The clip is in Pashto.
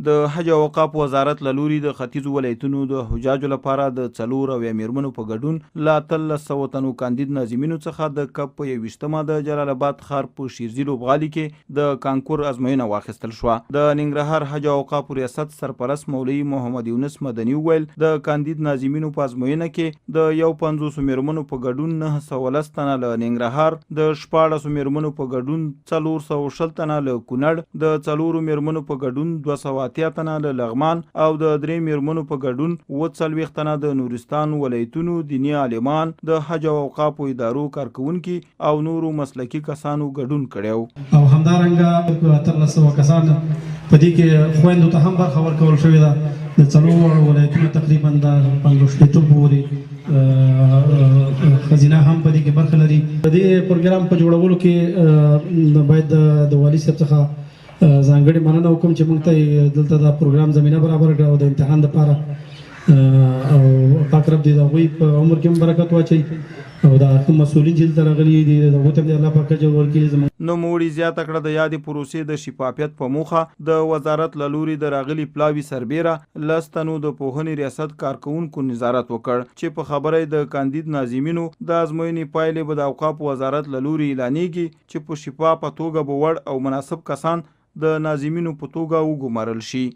د حج او اوقاف وزارت له لوري د ختیځو ولایتونو د حجاجو لپاره د 4 اویا میرمنو په ګډون له 1300 تنو کاندید ناظمینو څخه د کپ په 21مه د جلال آباد ښار په شیرزي لوبغالي کې د کانکور ازموینه واخیستل شوه. د ننګرهار حج او اوقاف ریاست سرپرست مولوي محمد یونس مدني وویل د کاندید ناظمینو په ازموینه کې د 150 میرمنو په ګډون 910 تنه له ننګرهار، د 14 میرمنو په ګډون 420 تنه له کونړ، د 4 میرمنو په ګډون 280 تنه له لغمان او د 3 میرمنو په ګډون 40 تنه د نورستان ولایتونو دیني عالمان، د حج او اوقاف ادارو کارکونکي او نورو مسلکي کسانو ګډون کړی او همدارنګه 1300 کسان په دې کې خويندو ته هم برخه ورکول شوې ده. د 4 ولایتونو تقریبا د 15 پورې خزینه هم په دې کې برخه لري. د دې پروګرام په جوړولو کې باید د والي صاحب څخه ځانګړې مننه وکړم چې موږ ته دلته د پروګرام زمينه برابر کړه او د امتحان لپاره او پاک رب دې د هغوی په عمر کې هم برکت واچوي او دا کوم مسؤلین چې دلته راغلي دي د هغو ته هم الله پاک اجر ورکړي. نوموړي زیاته کړه د یادې پروسې د شفافیت په موخه د وزارت له لوري د راغلي پلاوي سربیره 10 تنو د پوهنې ریاست کارکونکو نظارت وکړ چې په خبره د کاندید ناظمینو د ازموینې پایلې به د اوقاف وزارت له لوري اعلانېږي چې په شفافه توګه به وړ او مناسب کسان د ناظمینو په توګه وګمارل شي.